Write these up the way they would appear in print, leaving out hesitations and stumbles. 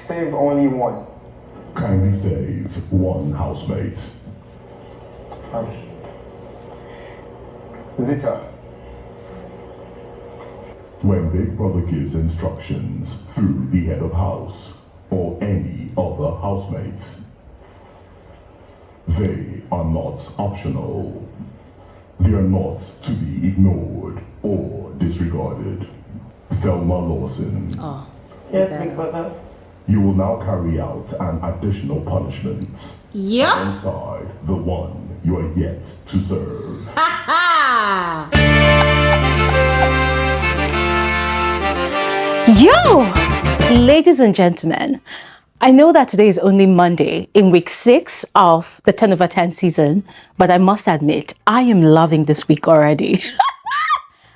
Save only one. Kindly save one housemate. Zita. When Big Brother gives instructions through the head of house or any other housemates, they are not optional. They are not to be ignored or disregarded. Thelma Lawson. Oh. Yes, Big Brother. You will now carry out an additional punishment. Yep. Alongside the one you are yet to serve. Yo, ladies and gentlemen, I know that today is only Monday in week 6 of the 10 over 10 season, but I must admit, I am loving this week already.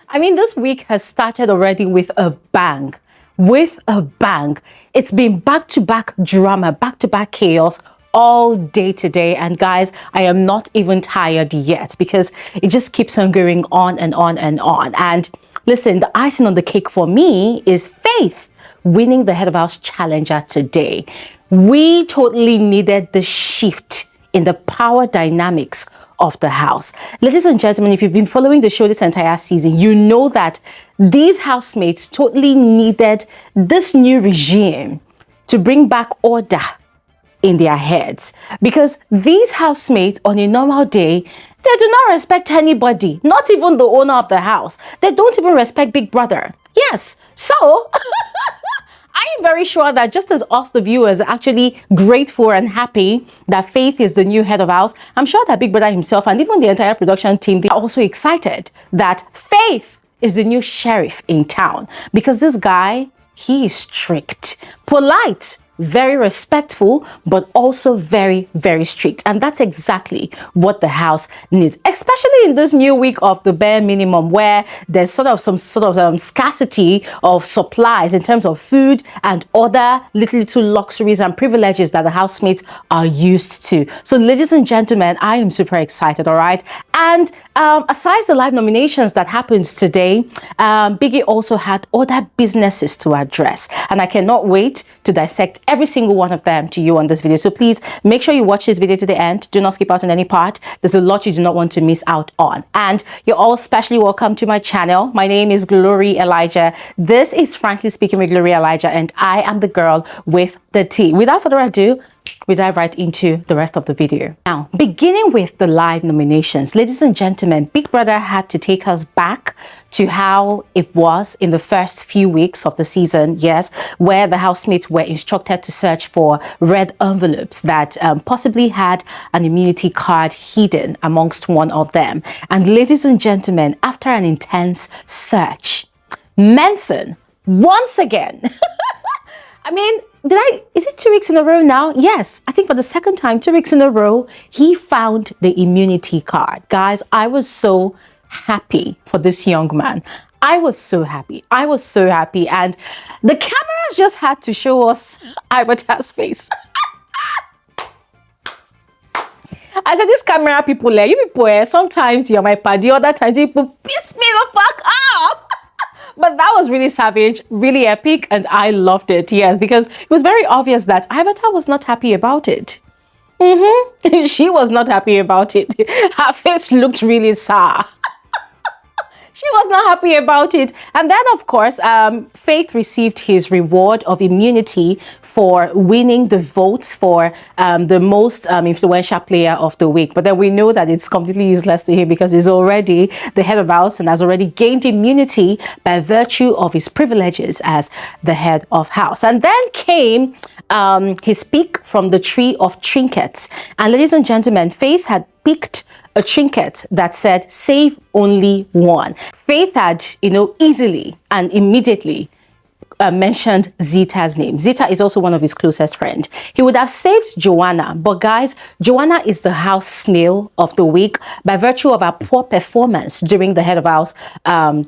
I mean, this week has started already with a bang. With a bang. It's been back-to-back drama, back-to-back chaos all day today. And guys, I am not even tired yet because it just keeps on going on and on and on. And listen, the icing on the cake for me is Faith winning the Head of House Challenger today. We totally needed the shift in the power dynamics of the house. Ladies and gentlemen, if you've been following the show this entire season, you know that these housemates totally needed this new regime to bring back order in their heads, because these housemates on a normal day, they do not respect anybody, not even the owner of the house. They don't even respect Big Brother. Yes, so I am very sure that just as us, the viewers, are actually grateful and happy that Faith is the new head of house, I'm sure that Big Brother himself and even the entire production team, they are also excited that Faith is the new sheriff in town, because this guy, he is strict, polite, very respectful, but also very, very strict. And that's exactly what the house needs, especially in this new week of the bare minimum, where there's some sort of scarcity of supplies in terms of food and other little luxuries and privileges that the housemates are used to. So ladies and gentlemen, I am super excited, all right? And aside the live nominations that happens today, Biggie also had other businesses to address. And I cannot wait to dissect every single one of them to you on this video. So please make sure you watch this video to the end. Do not skip out on any part. There's a lot you do not want to miss out on. And you're all especially welcome to my channel. My name is Glory Elijah. This is Frankly Speaking with Glory Elijah, and I am the girl with the tea. Without further ado, we dive right into the rest of the video. Now, beginning with the live nominations, ladies and gentlemen, Big Brother had to take us back to how it was in the first few weeks of the season, yes, where the housemates were instructed to search for red envelopes that possibly had an immunity card hidden amongst one of them. And ladies and gentlemen, after an intense search, Manson, once again, I mean, is it 2 weeks in a row now? Yes, I think for the second time, 2 weeks in a row, he found the immunity card. Guys, I was so happy for this young man. I was so happy. I was so happy. And the cameras just had to show us Ivatar's face. I said, this camera people, you people, sometimes you're my party, other times you people piss me the fuck up. But that was really savage, really epic, and I loved it, yes, because it was very obvious that Ivatar was not happy about it. She was not happy about it. Her face looked really sour. She was not happy about it. And then, of course, Faith received his reward of immunity for winning the votes for the most influential player of the week. But then we know that it's completely useless to him because he's already the head of house and has already gained immunity by virtue of his privileges as the head of house. And then came his pick from the tree of trinkets. And ladies and gentlemen, Faith had picked a trinket that said, save only one. Faith had, easily and immediately mentioned Zita's name. Zita is also one of his closest friends. He would have saved Joanna, but guys, Joanna is the house snail of the week by virtue of her poor performance during the head of house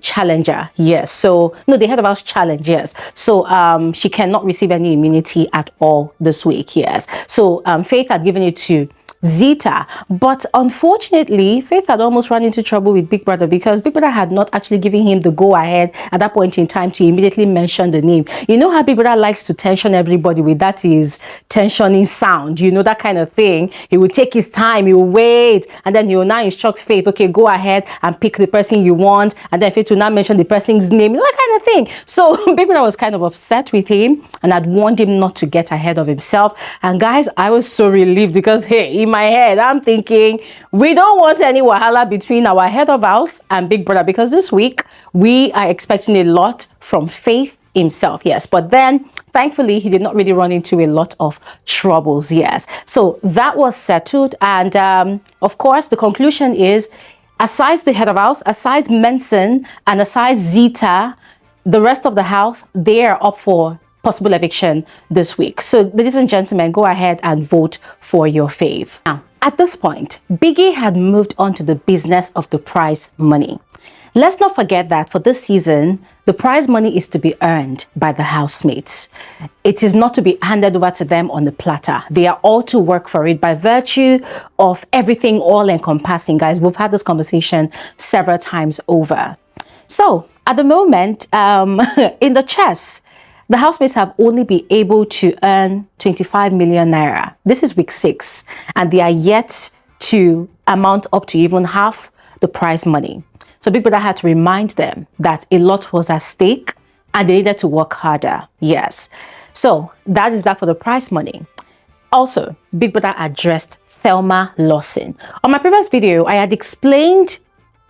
challenger. Yes, so no, the head of house challenge. Yes, so she cannot receive any immunity at all this week. Yes, so Faith had given it to Zita. But unfortunately, Faith had almost run into trouble with Big Brother because Big Brother had not actually given him the go-ahead at that point in time to immediately mention the name. You know how Big Brother likes to tension everybody with that is tensioning sound, you know, that kind of thing. He will take his time, he will wait, and then he will now instruct Faith, okay, go ahead and pick the person you want, and then Faith will now mention the person's name, that kind of thing. So Big Brother was kind of upset with him and had warned him not to get ahead of himself. And guys, I was so relieved because, hey, in my head, I'm thinking we don't want any wahala between our head of house and Big Brother, because this week we are expecting a lot from Faith himself. Yes, but then thankfully he did not really run into a lot of troubles. Yes, so that was settled. And of course the conclusion is, aside the head of house, aside Manson and aside Zita, the rest of the house, they are up for possible eviction this week. So ladies and gentlemen, go ahead and vote for your fave. Now, at this point, Biggie had moved on to the business of the prize money. Let's not forget that for this season, the prize money is to be earned by the housemates. It is not to be handed over to them on a platter. They are all to work for it by virtue of everything all encompassing. Guys, we've had this conversation several times over. So at the moment, in the chess, the housemates have only been able to earn 25 million naira. This is week 6, and they are yet to amount up to even half the prize money. So Big Brother had to remind them that a lot was at stake and they needed to work harder. Yes. So that is that for the prize money. Also, Big Brother addressed Thelma Lawson. On my previous video, I had explained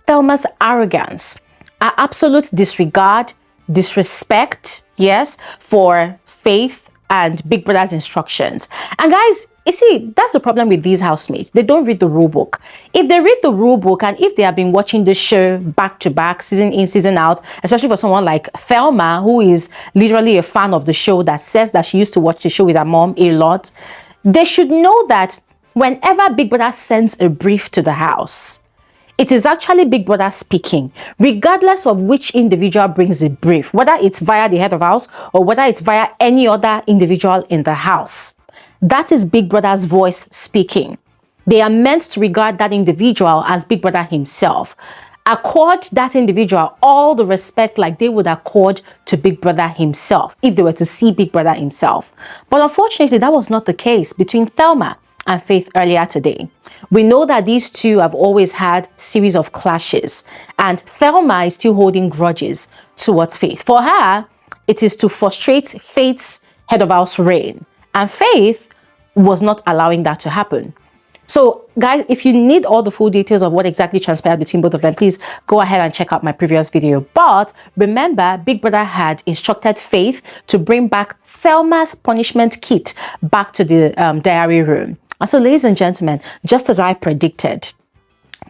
Thelma's arrogance, her absolute disregard, disrespect, yes, for Faith and Big Brother's instructions. And guys, you see, that's the problem with these housemates. They don't read the rule book. If they read the rule book, and if they have been watching the show back to back, season in, season out, especially for someone like Thelma, who is literally a fan of the show, that says that she used to watch the show with her mom a lot, they should know that whenever Big Brother sends a brief to the house, it is actually Big Brother speaking, regardless of which individual brings the brief, whether it's via the head of house or whether it's via any other individual in the house. That is Big Brother's voice speaking. They are meant to regard that individual as Big Brother himself. Accord that individual all the respect like they would accord to Big Brother himself if they were to see Big Brother himself. But unfortunately, that was not the case between Thelma and Faith earlier today. We know that these two have always had series of clashes, and Thelma is still holding grudges towards Faith. For her, it is to frustrate Faith's head of house reign, and Faith was not allowing that to happen. So guys, if you need all the full details of what exactly transpired between both of them, please go ahead and check out my previous video. But remember, Big Brother had instructed Faith to bring back Thelma's punishment kit back to the diary room. And so, ladies and gentlemen, just as I predicted,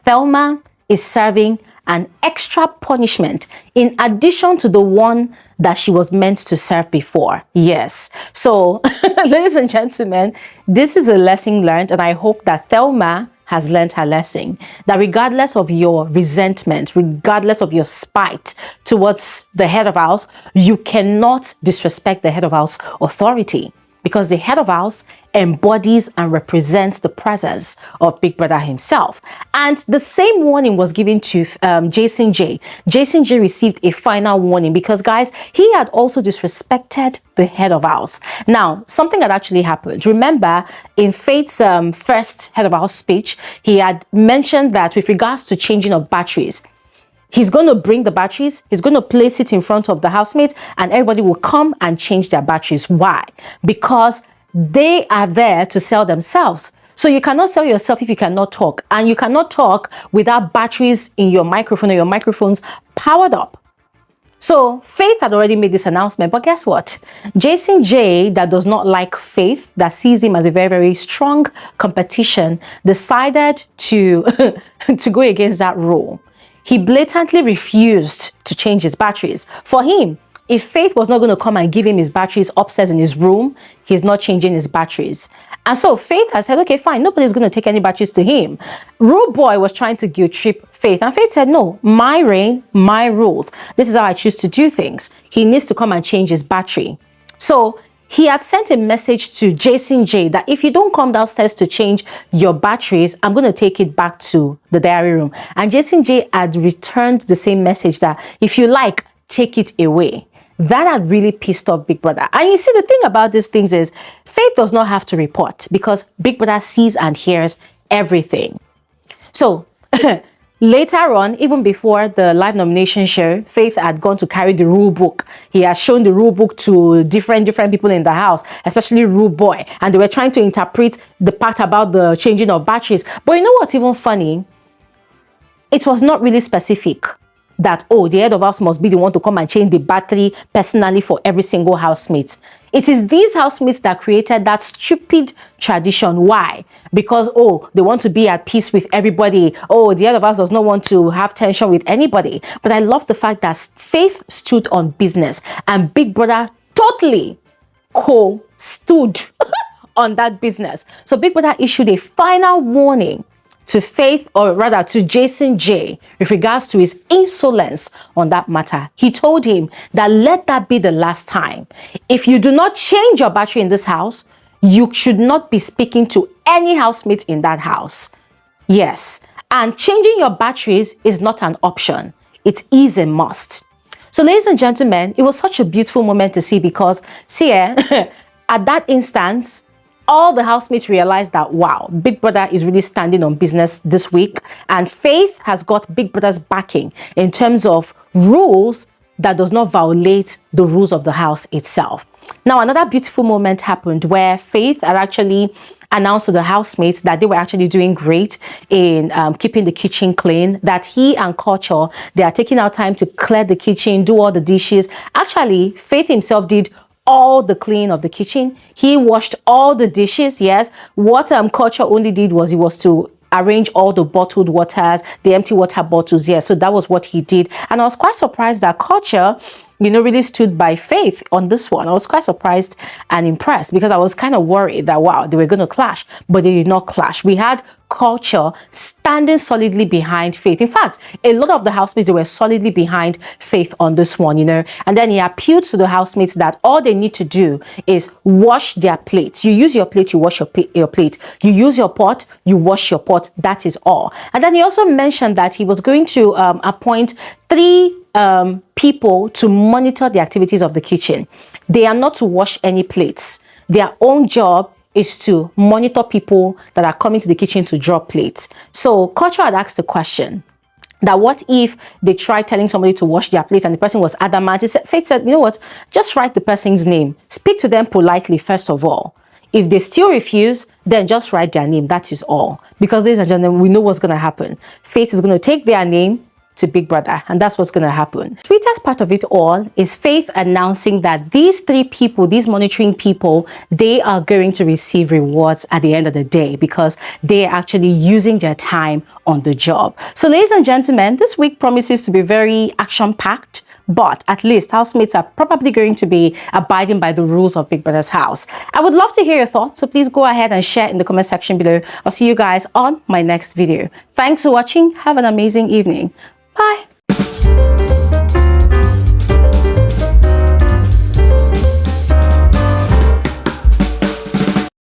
Thelma is serving an extra punishment in addition to the one that she was meant to serve before. Yes. So, ladies and gentlemen, this is a lesson learned, and I hope that Thelma has learned her lesson, that regardless of your resentment, regardless of your spite towards the head of house, you cannot disrespect the head of house authority, because the head of house embodies and represents the presence of Big Brother himself. And the same warning was given to Jason J. Jason J received a final warning because, guys, he had also disrespected the head of house. Now, something had actually happened. Remember, in Faith's first head of house speech, he had mentioned that with regards to changing of batteries, he's going to bring the batteries, he's going to place it in front of the housemates, and everybody will come and change their batteries. Why? Because they are there to sell themselves. So you cannot sell yourself if you cannot talk. And you cannot talk without batteries in your microphone or your microphones powered up. So Faith had already made this announcement, but guess what? Jason J, that does not like Faith, that sees him as a very, very strong competition, decided to, to go against that rule. He blatantly refused to change his batteries. For him, if Faith was not going to come and give him his batteries upstairs in his room, he's not changing his batteries. And so Faith has said, okay, fine, nobody's going to take any batteries to him. Rude Boy was trying to guilt trip Faith, and Faith said, no, my reign, my rules. This is how I choose to do things. He needs to come and change his battery. So he had sent a message to Jason J that if you don't come downstairs to change your batteries, I'm going to take it back to the diary room. And Jason J had returned the same message that if you like, take it away. That had really pissed off Big Brother. And you see, the thing about these things is Faith does not have to report because Big Brother sees and hears everything. So later on, even before the live nomination show, Faith had gone to carry the rule book. He has shown the rule book to different people in the house, especially Rule Boy. And they were trying to interpret the part about the changing of batteries. But you know what's even funny? It was not really specific that, oh, the head of house must be the one to come and change the battery personally for every single housemate. It is these housemates that created that stupid tradition. Why? Because, oh, they want to be at peace with everybody. Oh, the head of house does not want to have tension with anybody. But I love the fact that Faith stood on business and Big Brother totally stood on that business. So Big Brother issued a final warning to Faith, or rather to Jason J, with regards to his insolence on that matter. He told him that let that be the last time. If you do not change your battery in this house, you should not be speaking to any housemate in that house. Yes, and changing your batteries is not an option. It is a must. So ladies and gentlemen, it was such a beautiful moment to see because, see, at that instance, all the housemates realized that, wow, Big Brother is really standing on business this week. And Faith has got Big Brother's backing in terms of rules that does not violate the rules of the house itself. Now, another beautiful moment happened where Faith had actually announced to the housemates that they were actually doing great in keeping the kitchen clean, that he and Culture, they are taking out time to clear the kitchen, do all the dishes. Actually, Faith himself did all the cleaning of the kitchen. He washed all the dishes. Yes, what Culture only did was he was to arrange all the bottled waters, the empty water bottles. Yes, so that was what he did. And I was quite surprised that Culture, you know, really stood by Faith on this one. I was quite surprised and impressed because I was kind of worried that, wow, they were going to clash, but they did not clash. We had Culture standing solidly behind Faith. In fact, a lot of the housemates, they were solidly behind Faith on this one, you know. And then he appealed to the housemates that all they need to do is wash their plates. You use your plate, you wash your plate. You use your pot, you wash your pot. That is all. And then he also mentioned that he was going to appoint 3 people to monitor the activities of the kitchen. They are not to wash any plates. Their own job is to monitor people that are coming to the kitchen to drop plates. So Culture had asked the question that what if they tried telling somebody to wash their plate and the person was adamant. Faith said, you know what, just write the person's name. Speak to them politely first of all. If they still refuse, then just write their name. That is all. Because ladies and gentlemen, we know what's going to happen. Faith is going to take their name to Big Brother, and that's what's going to happen. The sweetest part of it all is Faith announcing that these 3 people, these monitoring people, they are going to receive rewards at the end of the day because they are actually using their time on the job. So ladies and gentlemen, this week promises to be very action-packed, but at least housemates are probably going to be abiding by the rules of Big Brother's house. I would love to hear your thoughts, so please go ahead and share in the comment section below. I'll see you guys on my next video. Thanks for watching. Have an amazing evening.